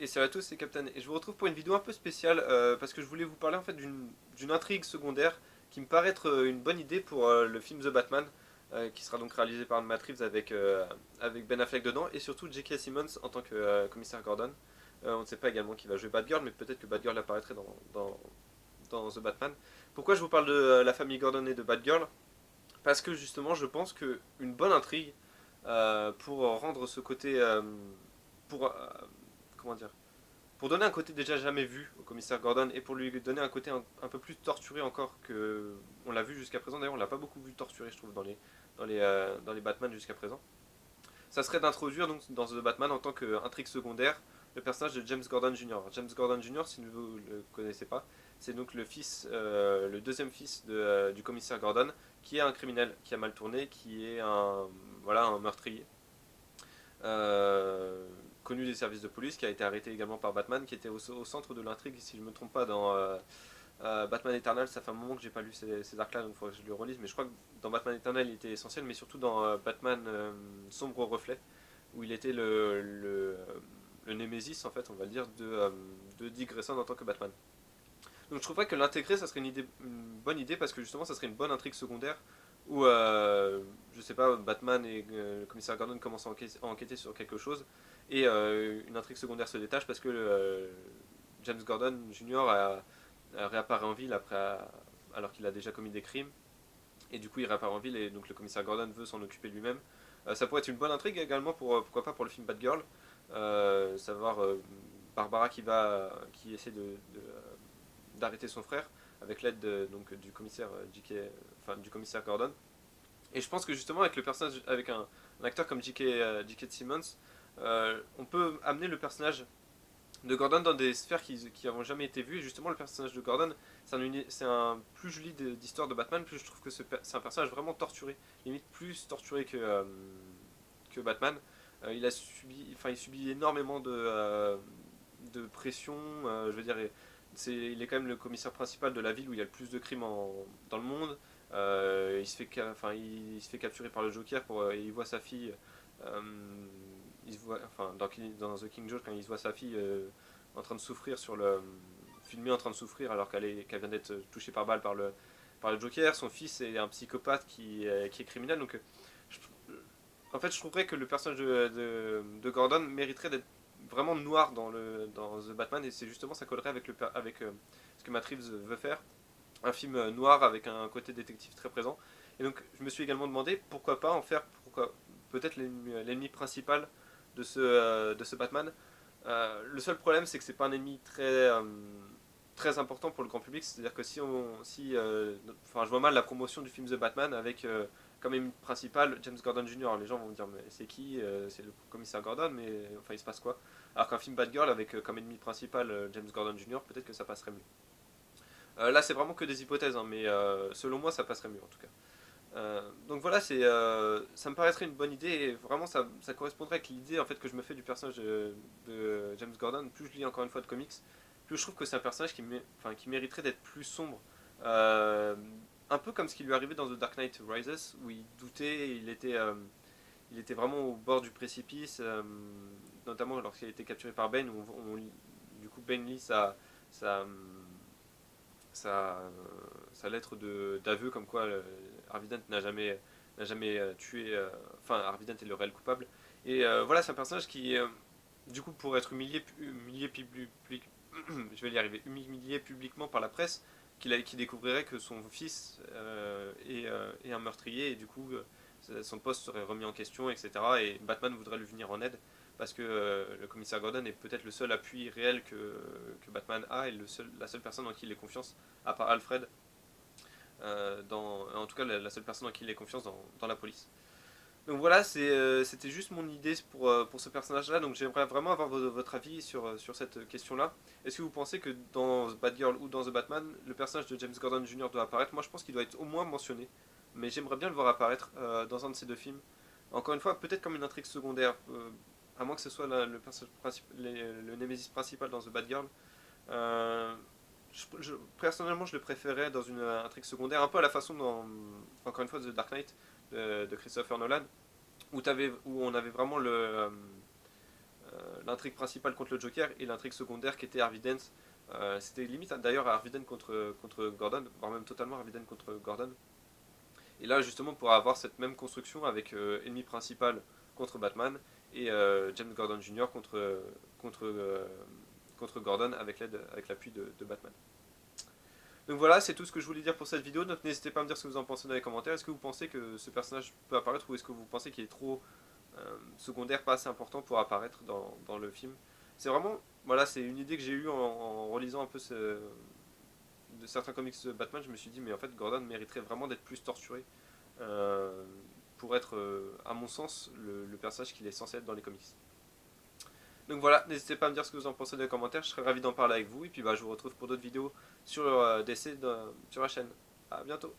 Et salut à tous, c'est Captain. Et je vous retrouve pour une vidéo un peu spéciale parce que je voulais vous parler en fait d'une intrigue secondaire qui me paraît être une bonne idée pour le film The Batman, qui sera donc réalisé par Matt Reeves avec Ben Affleck dedans et surtout J.K. Simmons en tant que commissaire Gordon. On ne sait pas également qui va jouer Batgirl, mais peut-être que Batgirl apparaîtrait dans The Batman. Pourquoi je vous parle de la famille Gordon et de Batgirl? Parce que justement, je pense que une bonne intrigue pour rendre ce côté, pour comment dire, pour donner un côté déjà jamais vu au commissaire Gordon et pour lui donner un côté un peu plus torturé encore que on l'a vu jusqu'à présent. D'ailleurs, on l'a pas beaucoup vu torturé, je trouve, dans les Batman jusqu'à présent. Ça serait d'introduire donc dans The Batman en tant qu'intrigue secondaire le personnage de James Gordon Jr. James Gordon Jr., si vous ne le connaissez pas, c'est donc le deuxième fils du commissaire Gordon, qui est un criminel qui a mal tourné, qui est un meurtrier, euh, connu des services de police, qui a été arrêté également par Batman, qui était au centre de l'intrigue, si je ne me trompe pas, dans Batman Eternal. Ça fait un moment que j'ai pas lu ces arcs-là, donc il faudrait que je le relise, mais je crois que dans Batman Eternal il était essentiel, mais surtout dans Batman Sombre Reflet, où il était le Némésis, en fait, on va le dire, de Dick Grayson en tant que Batman. Donc je trouverais que l'intégrer, ça serait une bonne idée, parce que justement, ça serait une bonne intrigue secondaire où, je sais pas, Batman et le commissaire Gordon commencent à enquêter sur quelque chose, et une intrigue secondaire se détache parce que James Gordon Jr. Réapparaît en ville alors qu'il a déjà commis des crimes, et du coup il réapparaît en ville, et donc le commissaire Gordon veut s'en occuper lui-même. Ça pourrait être une bonne intrigue également pour pourquoi pas pour le film Batgirl, savoir Barbara qui essaie d'arrêter son frère avec l'aide donc du commissaire du commissaire Gordon. Et je pense que justement avec le personnage, avec un acteur comme J.K. Simmons, on peut amener le personnage de Gordon dans des sphères qui n'avont jamais été vues. Et justement, le personnage de Gordon, c'est un plus joli d'histoire de Batman, plus je trouve que c'est un personnage vraiment torturé, limite plus torturé que Batman. Il subit énormément de pression. Je veux dire, il est quand même le commissaire principal de la ville où il y a le plus de crimes dans le monde. Il se fait capturer par le Joker et il voit sa fille. euh, il se voit, enfin, dans The King Joke, quand il se voit sa fille en train de souffrir filmée en train de souffrir alors qu'elle vient d'être touchée par balle par le Joker. Son fils est un psychopathe qui est criminel. Donc, je, en fait, je trouverais que le personnage de Gordon mériterait d'être vraiment noir dans The Batman, et c'est justement ça collerait avec ce que Matt Reeves veut faire, un film noir avec un côté détective très présent. Et donc je me suis également demandé pourquoi pas en faire peut-être l'ennemi principal de ce Batman. Le seul problème, c'est que c'est pas un ennemi très important pour le grand public. C'est-à-dire que je vois mal la promotion du film The Batman avec comme ennemi principal James Gordon Jr. Les gens vont me dire mais c'est qui? C'est le commissaire Gordon, mais enfin il se passe quoi? Alors qu'un film Batgirl avec comme ennemi principal James Gordon Jr., peut-être que ça passerait mieux. Là, c'est vraiment que des hypothèses, hein, mais selon moi, ça passerait mieux en tout cas. Donc voilà, ça me paraîtrait une bonne idée, et vraiment ça correspondrait avec l'idée en fait que je me fais du personnage de James Gordon. Plus je lis encore une fois de comics, plus je trouve que c'est un personnage qui mériterait d'être plus sombre. Euh, un peu comme ce qui lui arrivait dans The Dark Knight Rises, où il doutait, il était vraiment au bord du précipice, notamment lorsqu'il a été capturé par Bane, du coup Bane lit sa, sa, sa lettre d'aveu comme quoi Harvey Dent n'a jamais tué. Enfin, Harvey Dent est le réel coupable. Et voilà, c'est un personnage qui, du coup, pour être humilié je vais y arriver, humilié publiquement par la presse, qui découvrirait que son fils est un meurtrier, et du coup, son poste serait remis en question, etc. Et Batman voudrait lui venir en aide parce que le commissaire Gordon est peut-être le seul appui réel que Batman a, et la seule personne en qui il ait confiance, à part Alfred, en tout cas la seule personne en qui il ait confiance dans la police. Donc voilà, c'était juste mon idée pour ce personnage-là, donc j'aimerais vraiment avoir votre avis sur cette question-là. Est-ce que vous pensez que dans Batgirl ou dans The Batman, le personnage de James Gordon Jr. doit apparaître? Moi je pense qu'il doit être au moins mentionné, mais j'aimerais bien le voir apparaître dans un de ces deux films. Encore une fois, peut-être comme une intrigue secondaire, à moins que ce soit le personnage le némésis principal dans The Batgirl. Euh, Personnellement, je le préférais dans une intrigue secondaire, un peu à la façon encore une fois, The Dark Knight de Christopher Nolan, où on avait vraiment l'intrigue principale contre le Joker et l'intrigue secondaire qui était Harvey Dent. C'était limite d'ailleurs Harvey Dent contre Gordon, voire même totalement Harvey Dent contre Gordon. Et là justement pour avoir cette même construction avec ennemi principal contre Batman et James Gordon Jr. contre, euh, contre Gordon avec l'appui de Batman. Donc voilà, c'est tout ce que je voulais dire pour cette vidéo. Donc n'hésitez pas à me dire ce que vous en pensez dans les commentaires. Est-ce que vous pensez que ce personnage peut apparaître ou est-ce que vous pensez qu'il est trop secondaire, pas assez important pour apparaître dans le film? C'est vraiment, voilà, c'est une idée que j'ai eue en relisant un peu de certains comics de Batman. Je me suis dit, mais en fait, Gordon mériterait vraiment d'être plus torturé pour être, à mon sens, le personnage qu'il est censé être dans les comics. Donc voilà, n'hésitez pas à me dire ce que vous en pensez dans les commentaires, je serais ravi d'en parler avec vous. Et puis bah, je vous retrouve pour d'autres vidéos sur DC sur la chaîne. A bientôt.